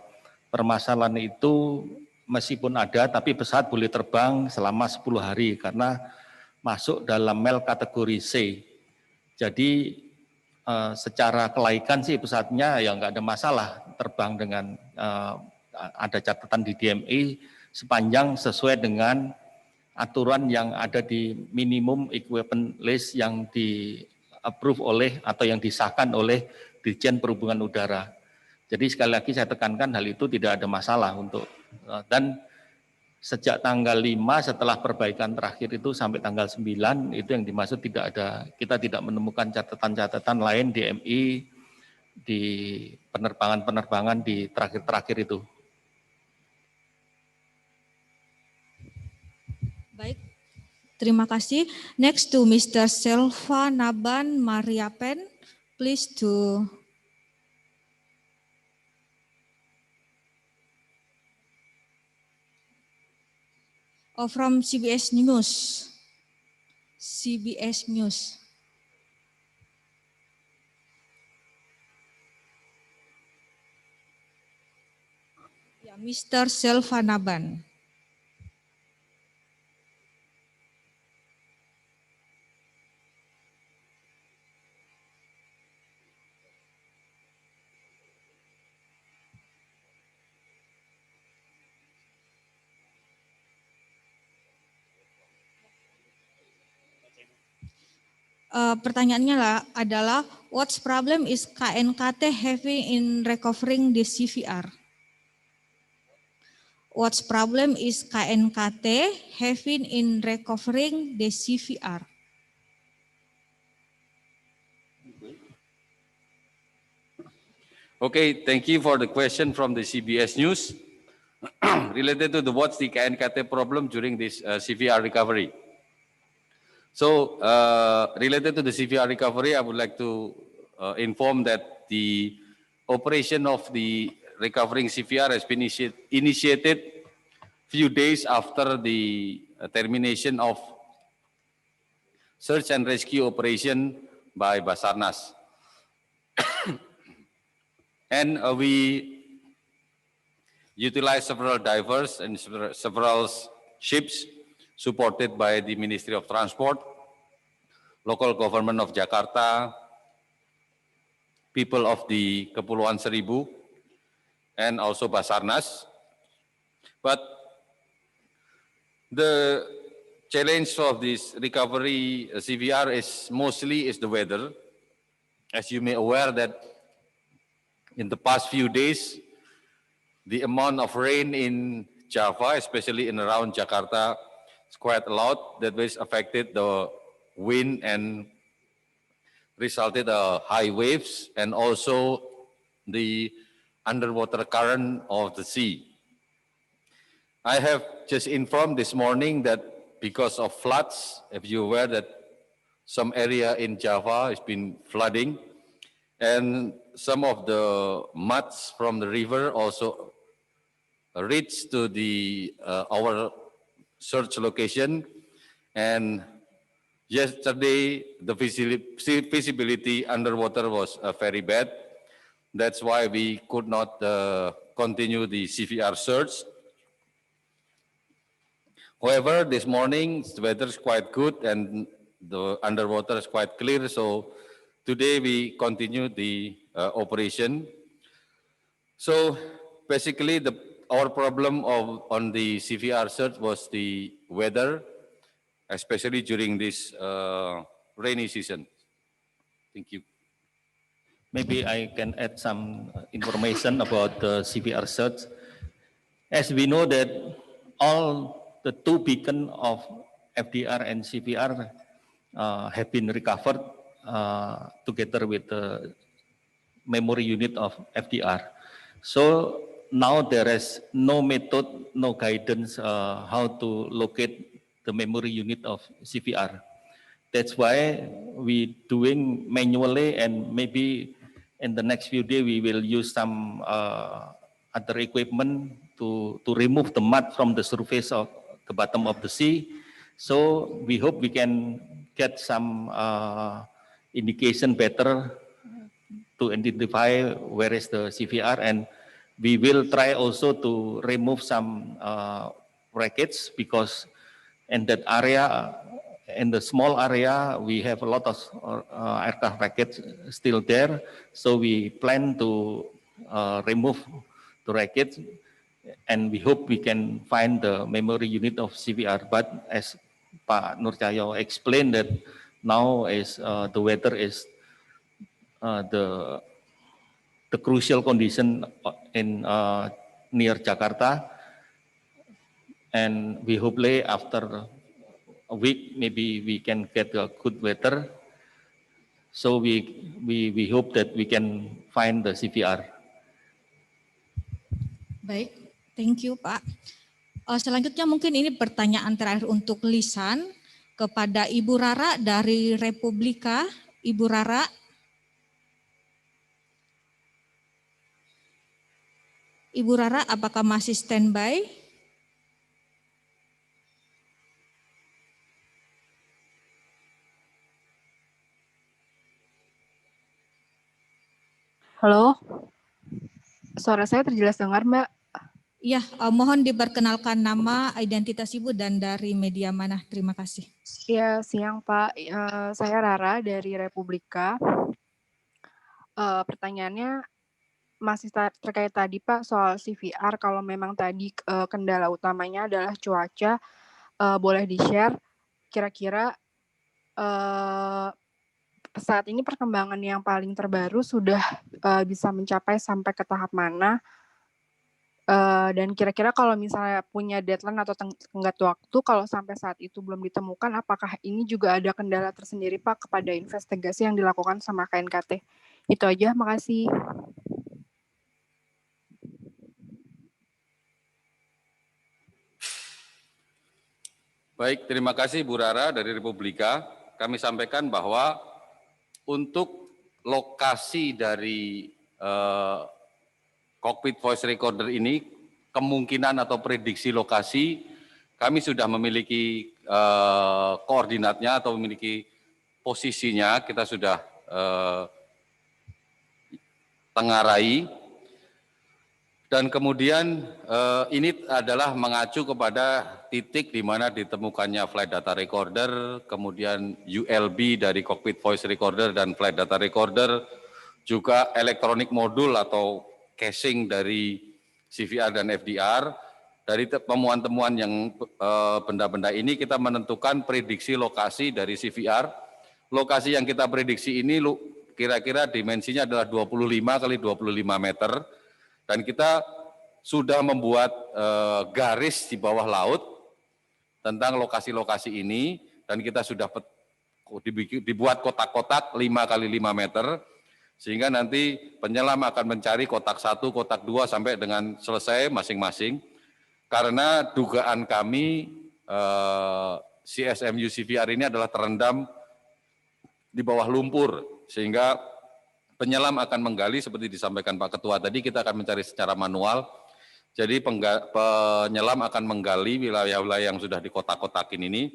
permasalahan itu meskipun ada, tapi pesawat boleh terbang selama 10 hari karena masuk dalam MEL kategori C. Jadi secara kelaikan sih pesawatnya ya nggak ada masalah terbang dengan ada catatan di DMI sepanjang sesuai dengan aturan yang ada di minimum equipment list yang di approve oleh atau yang disahkan oleh Dirjen Perhubungan Udara. Jadi sekali lagi saya tekankan hal itu tidak ada masalah untuk dan sejak tanggal 5 setelah perbaikan terakhir itu sampai tanggal 9 itu yang dimaksud tidak ada, kita tidak menemukan catatan-catatan lain DMI di penerbangan-penerbangan di terakhir-terakhir itu. Baik, terima kasih. Next to Mr. Selva Naban Mariapen, please to from CBS News. CBS News. Ya, Mr. Selva Naban. Pertanyaannya adalah what's problem is KNKT having in recovering the CVR? What's problem is KNKT having in recovering the CVR? Okay, thank you for the question from the CBS News related to what's the KNKT problem during this CVR recovery. So, related to the CVR recovery, I would like to inform that the operation of the recovering CVR has been initiated few days after the termination of search and rescue operation by Basarnas. And we utilize several divers and several ships supported by the Ministry of Transport, local government of Jakarta, people of the Kepulauan Seribu, and also Basarnas. But the challenge of this recovery CVR is mostly the weather. As you may aware that in the past few days, the amount of rain in Java, especially in around Jakarta, is quite a lot. That was affected the wind and resulted high waves, and also the underwater current of the sea. I have just informed this morning that because of floods, if you're aware that some area in Java has been flooding, and some of the muds from the river also reached to the our search location, and yesterday the visibility underwater was very bad. That's why we could not continue the CVR search. However, this morning the weather is quite good and the underwater is quite clear, so today we continue the operation. So basically our problem on the CVR search was the weather, especially during this rainy season. Thank you. Maybe I can add some information about the CVR search. As we know that all the two beacons of FDR and CVR have been recovered together with the memory unit of FDR. So now there is no method, no guidance how to locate the memory unit of CVR. That's why we doing manually, and maybe in the next few days we will use some other equipment to remove the mud from the surface of the bottom of the sea. So we hope we can get some indication better to identify where is the CVR, and we will try also to remove some wreckage, because in that area, in the small area, we have a lot of aircraft wreckage still there. So we plan to remove the wreckage, and we hope we can find the memory unit of CVR. But as Pak Nur Cahyo explained, that now is the weather is the crucial condition in near Jakarta, and we hopefully after a week maybe we can get a good weather. So we hope that we can find the CVR. Baik, thank you Pak. Selanjutnya mungkin ini pertanyaan terakhir untuk lisan kepada Ibu Rara dari Republika. Ibu Rara. Ibu Rara, apakah masih standby? Halo, suara saya terjelas dengar, Mbak? Iya, mohon diperkenalkan nama, identitas Ibu, dan dari media mana. Terima kasih. Iya, siang Pak. Saya Rara dari Republika. Pertanyaannya masih terkait tadi Pak soal CVR. Kalau memang tadi kendala utamanya adalah cuaca, boleh di-share kira-kira saat ini perkembangan yang paling terbaru sudah bisa mencapai sampai ke tahap mana? Dan kira-kira kalau misalnya punya deadline atau tenggat waktu, kalau sampai saat itu belum ditemukan, apakah ini juga ada kendala tersendiri Pak kepada investigasi yang dilakukan sama KNKT? Itu aja, makasih. Baik, terima kasih Bu Rara dari Republika. Kami sampaikan bahwa untuk lokasi dari cockpit voice recorder ini, kemungkinan atau prediksi lokasi, kami sudah memiliki koordinatnya atau memiliki posisinya, kita sudah tengarai. Dan kemudian ini adalah mengacu kepada titik di mana ditemukannya flight data recorder, kemudian ULB dari cockpit voice recorder dan flight data recorder, juga elektronik modul atau casing dari CVR dan FDR. Dari temuan-temuan yang benda-benda ini kita menentukan prediksi lokasi dari CVR. Lokasi yang kita prediksi ini kira-kira dimensinya adalah 25 kali 25 meter. Dan kita sudah membuat garis di bawah laut tentang lokasi-lokasi ini, dan kita sudah dibuat kotak-kotak 5 kali 5 meter, Sehingga nanti penyelam akan mencari kotak 1, kotak 2 sampai dengan selesai masing-masing. Karena dugaan kami CSMU CVR ini adalah terendam di bawah lumpur, sehingga penyelam akan menggali seperti disampaikan Pak Ketua tadi, kita akan mencari secara manual. Jadi penyelam akan menggali wilayah-wilayah yang sudah dikotak-kotakin ini.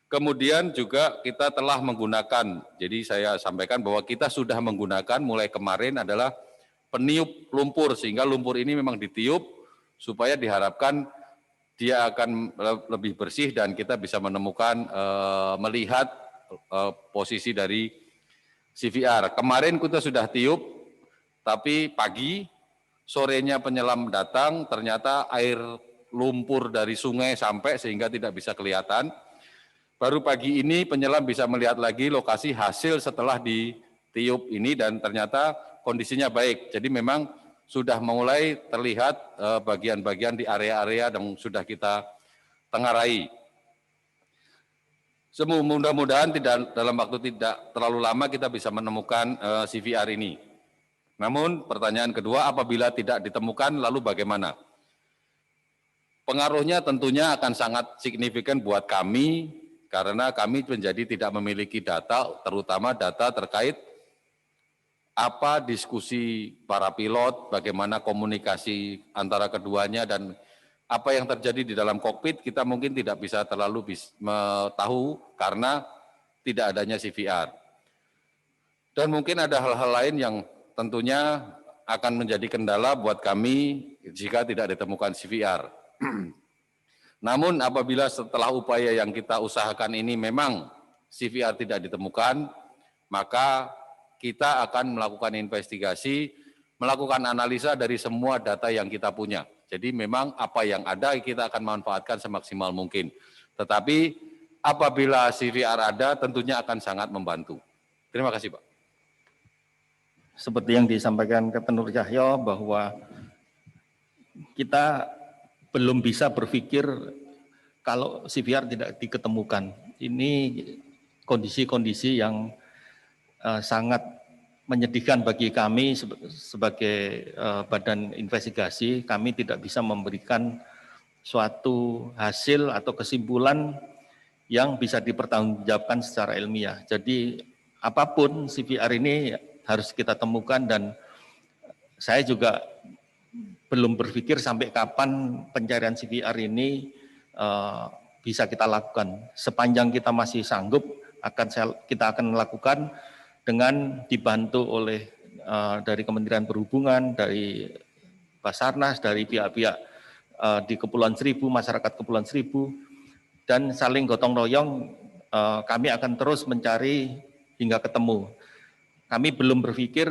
Kemudian juga kita telah menggunakan, jadi saya sampaikan bahwa kita sudah menggunakan mulai kemarin adalah peniup lumpur, sehingga lumpur ini memang ditiup supaya diharapkan dia akan lebih bersih dan kita bisa menemukan, melihat posisi dari CVR. Kemarin kita sudah tiup, tapi pagi, sorenya penyelam datang, ternyata air lumpur dari sungai sampai sehingga tidak bisa kelihatan. Baru pagi ini penyelam bisa melihat lagi lokasi hasil setelah ditiup ini dan ternyata kondisinya baik. Jadi memang sudah mulai terlihat bagian-bagian di area-area yang sudah kita tengarai. Mudah-mudahan dalam waktu tidak terlalu lama kita bisa menemukan CVR ini. Namun pertanyaan kedua, apabila tidak ditemukan lalu bagaimana? Pengaruhnya tentunya akan sangat signifikan buat kami karena kami menjadi tidak memiliki data, terutama data terkait apa diskusi para pilot, bagaimana komunikasi antara keduanya, dan apa yang terjadi di dalam kokpit kita mungkin tidak bisa terlalu tahu karena tidak adanya CVR. Dan mungkin ada hal-hal lain yang tentunya akan menjadi kendala buat kami jika tidak ditemukan CVR. Namun apabila setelah upaya yang kita usahakan ini memang CVR tidak ditemukan, maka kita akan melakukan investigasi, melakukan analisa dari semua data yang kita punya. Jadi memang apa yang ada kita akan manfaatkan semaksimal mungkin. Tetapi apabila CVR ada tentunya akan sangat membantu. Terima kasih Pak. Seperti yang disampaikan Kapten Nur Cahyo bahwa kita belum bisa berpikir kalau CVR tidak diketemukan. Ini kondisi-kondisi yang sangat menyedihkan bagi kami sebagai badan investigasi. Kami tidak bisa memberikan suatu hasil atau kesimpulan yang bisa dipertanggungjawabkan secara ilmiah. Jadi apapun CVR ini harus kita temukan dan saya juga belum berpikir sampai kapan pencarian CVR ini bisa kita lakukan. Sepanjang kita masih sanggup kita akan melakukan dengan dibantu oleh dari Kementerian Perhubungan, dari Basarnas, dari pihak-pihak di Kepulauan Seribu, masyarakat Kepulauan Seribu, dan saling gotong royong kami akan terus mencari hingga ketemu. Kami belum berpikir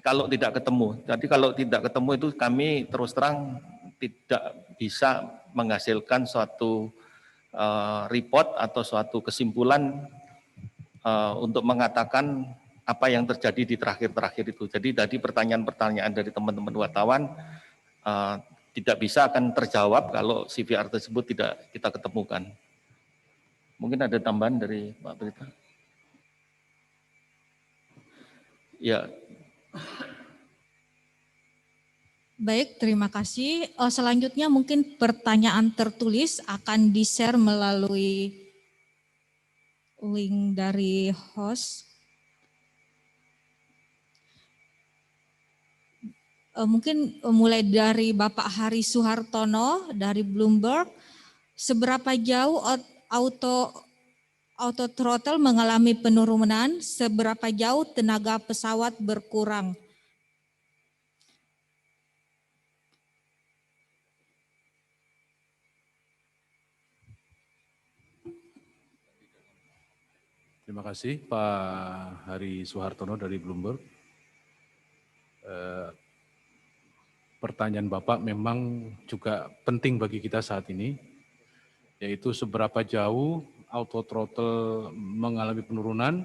kalau tidak ketemu. Jadi kalau tidak ketemu itu kami terus terang tidak bisa menghasilkan suatu report atau suatu kesimpulan untuk mengatakan apa yang terjadi di terakhir-terakhir itu. Jadi tadi pertanyaan-pertanyaan dari teman-teman wartawan tidak bisa akan terjawab kalau CVR tersebut tidak kita ketemukan. Mungkin ada tambahan dari Pak Berita. Ya. Baik, terima kasih. Selanjutnya mungkin pertanyaan tertulis akan di-share melalui link dari host. Mungkin mulai dari Bapak Hari Suhartono dari Bloomberg, seberapa jauh auto throttle mengalami penurunan, seberapa jauh tenaga pesawat berkurang? Terima kasih Pak Hari Suhartono dari Bloomberg. Pertanyaan Bapak memang juga penting bagi kita saat ini, yaitu seberapa jauh auto throttle mengalami penurunan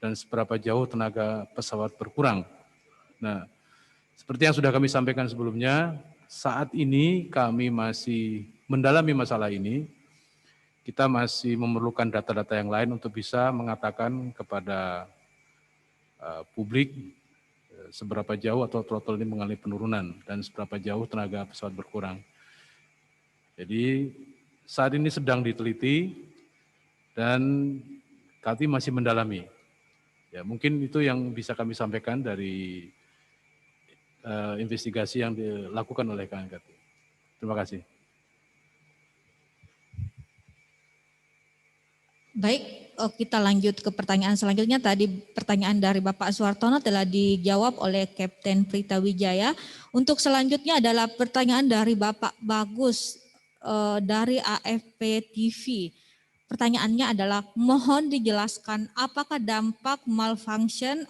dan seberapa jauh tenaga pesawat berkurang. Nah, seperti yang sudah kami sampaikan sebelumnya, saat ini kami masih mendalami masalah ini. Kita masih memerlukan data-data yang lain untuk bisa mengatakan kepada publik seberapa jauh atau throttle ini mengalami penurunan dan seberapa jauh tenaga pesawat berkurang. Jadi saat ini sedang diteliti dan KATI masih mendalami. Ya, mungkin itu yang bisa kami sampaikan dari investigasi yang dilakukan oleh KNKT. Terima kasih. Baik, kita lanjut ke pertanyaan selanjutnya. Tadi pertanyaan dari Bapak Suhartono telah dijawab oleh Kapten Prita Wijaya. Untuk selanjutnya adalah pertanyaan dari Bapak Bagus dari AFP TV. Pertanyaannya adalah, mohon dijelaskan apakah dampak malfunction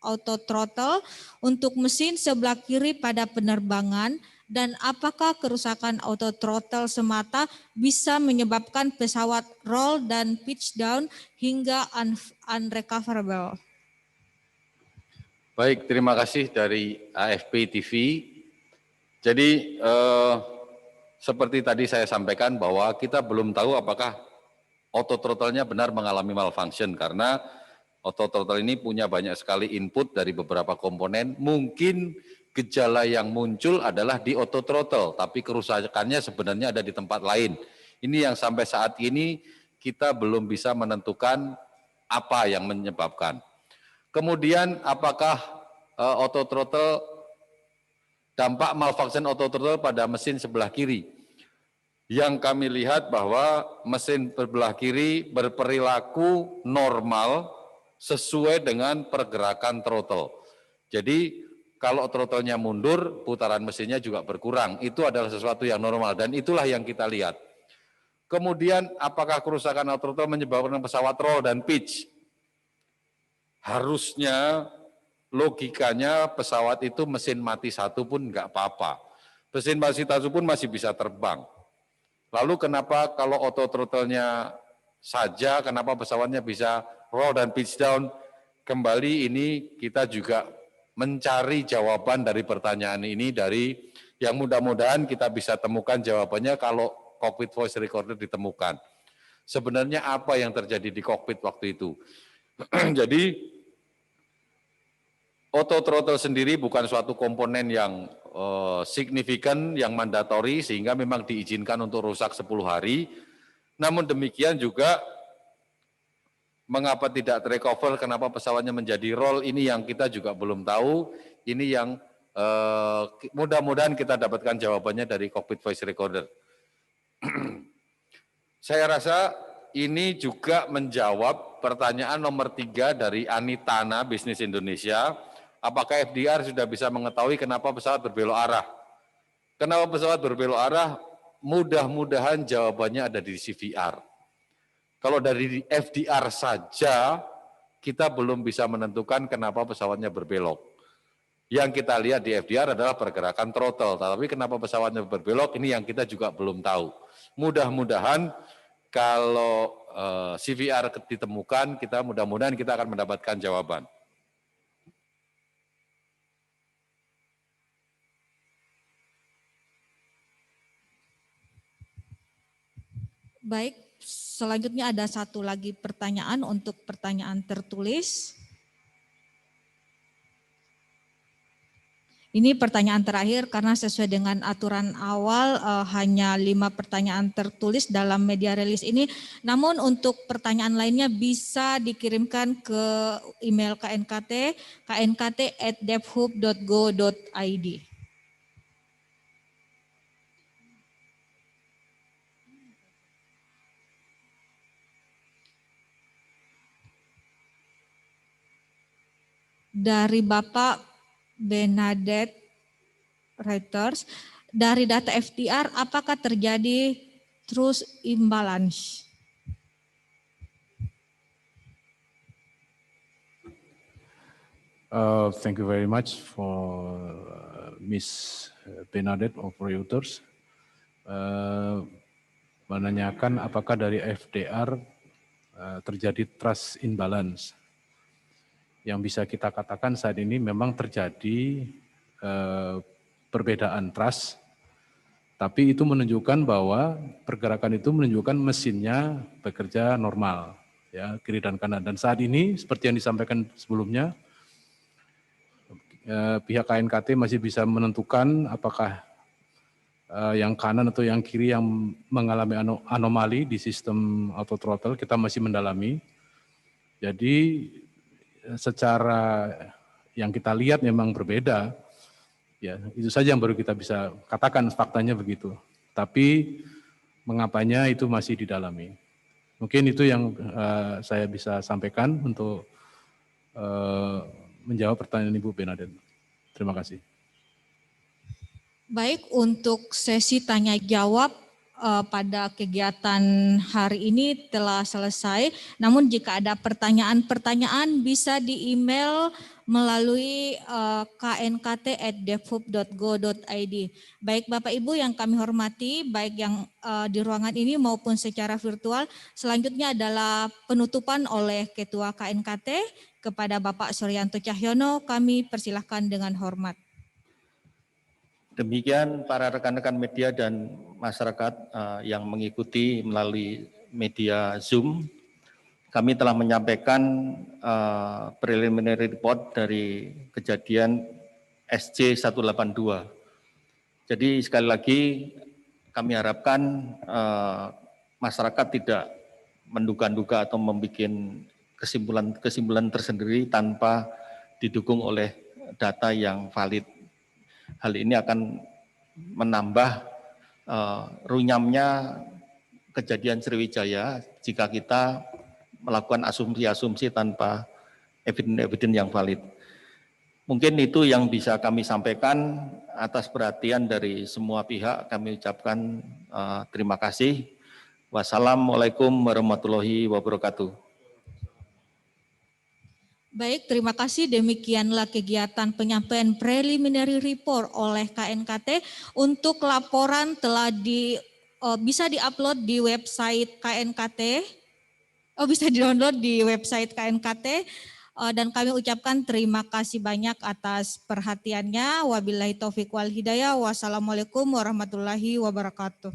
auto throttle untuk mesin sebelah kiri pada penerbangan, dan apakah kerusakan auto throttle semata bisa menyebabkan pesawat roll dan pitch down hingga unrecoverable? Baik, terima kasih dari AFP TV. Jadi seperti tadi saya sampaikan bahwa kita belum tahu apakah auto throttle-nya benar mengalami malfunction, karena auto throttle ini punya banyak sekali input dari beberapa komponen. Mungkin gejala yang muncul adalah di auto throttle, tapi kerusakannya sebenarnya ada di tempat lain. Ini yang sampai saat ini kita belum bisa menentukan apa yang menyebabkan. Kemudian apakah auto throttle, dampak malfunction auto throttle pada mesin sebelah kiri? Yang kami lihat bahwa mesin sebelah kiri berperilaku normal sesuai dengan pergerakan throttle. Jadi kalau throttle-nya mundur, putaran mesinnya juga berkurang. Itu adalah sesuatu yang normal dan itulah yang kita lihat. Kemudian apakah kerusakan auto throttle menyebabkan pesawat roll dan pitch? Harusnya logikanya pesawat itu mesin mati satu pun enggak apa-apa. Mesin mati satu pun masih bisa terbang. Lalu kenapa kalau auto throttle-nya saja, kenapa pesawatnya bisa roll dan pitch down? Kembali ini kita juga mencari jawaban dari pertanyaan ini, dari yang mudah-mudahan kita bisa temukan jawabannya kalau cockpit voice recorder ditemukan. Sebenarnya apa yang terjadi di cockpit waktu itu? Jadi auto throttle sendiri bukan suatu komponen yang signifikan, yang mandatori, sehingga memang diizinkan untuk rusak 10 hari. Namun demikian juga mengapa tidak recover, kenapa pesawatnya menjadi roll, ini yang kita juga belum tahu. Ini yang mudah-mudahan kita dapatkan jawabannya dari cockpit voice recorder. Saya rasa ini juga menjawab pertanyaan nomor 3 dari Anitana Bisnis Indonesia. Apakah FDR sudah bisa mengetahui kenapa pesawat berbelok arah? Kenapa pesawat berbelok arah? Mudah-mudahan jawabannya ada di CVR. Kalau dari FDR saja, kita belum bisa menentukan kenapa pesawatnya berbelok. Yang kita lihat di FDR adalah pergerakan throttle, tapi kenapa pesawatnya berbelok, ini yang kita juga belum tahu. Mudah-mudahan kalau CVR ditemukan, mudah-mudahan kita akan mendapatkan jawaban. Baik, selanjutnya ada satu lagi pertanyaan untuk pertanyaan tertulis. Ini pertanyaan terakhir karena sesuai dengan aturan awal hanya 5 pertanyaan tertulis dalam media release ini. Namun untuk pertanyaan lainnya bisa dikirimkan ke email KNKT, knkt@devhub.go.id. Dari Bapak Benadette Reuters, dari data FDR, apakah terjadi truth imbalance? Thank you very much for Miss Benadette of Reuters. Menanyakan apakah dari FDR terjadi trust imbalance. Yang bisa kita katakan saat ini memang terjadi perbedaan trust, tapi itu menunjukkan bahwa pergerakan itu menunjukkan mesinnya bekerja normal, ya, kiri dan kanan. Dan saat ini seperti yang disampaikan sebelumnya, pihak KNKT masih bisa menentukan apakah yang kanan atau yang kiri yang mengalami anomali di sistem auto throttle, kita masih mendalami. Jadi secara yang kita lihat memang berbeda, ya itu saja yang baru kita bisa katakan, faktanya begitu. Tapi mengapanya itu masih didalami. Mungkin itu yang saya bisa sampaikan untuk menjawab pertanyaan Ibu Bernadette. Terima kasih. Baik, untuk sesi tanya jawab pada kegiatan hari ini telah selesai. Namun jika ada pertanyaan-pertanyaan bisa di-email melalui knkt@devhub.go.id. Baik Bapak Ibu yang kami hormati, baik yang di ruangan ini maupun secara virtual, selanjutnya adalah penutupan oleh Ketua KNKT kepada Bapak Suryanto Cahyono. Kami persilahkan dengan hormat. Demikian para rekan-rekan media dan masyarakat yang mengikuti melalui media Zoom, kami telah menyampaikan preliminary report dari kejadian SC182. Jadi sekali lagi kami harapkan masyarakat tidak menduga-duga atau membuat kesimpulan tersendiri tanpa didukung oleh data yang valid. Hal ini akan menambah runyamnya kejadian Sriwijaya jika kita melakukan asumsi-asumsi tanpa evidence yang valid. Mungkin itu yang bisa kami sampaikan. Atas perhatian dari semua pihak kami ucapkan terima kasih. Wassalamualaikum warahmatullahi wabarakatuh. Baik, terima kasih. Demikianlah kegiatan penyampaian preliminary report oleh KNKT. Untuk laporan telah bisa diupload di website KNKT. Bisa di-download di website KNKT. Dan kami ucapkan terima kasih banyak atas perhatiannya. Wabillahi taufiq wal hidayah. Wassalamualaikum warahmatullahi wabarakatuh.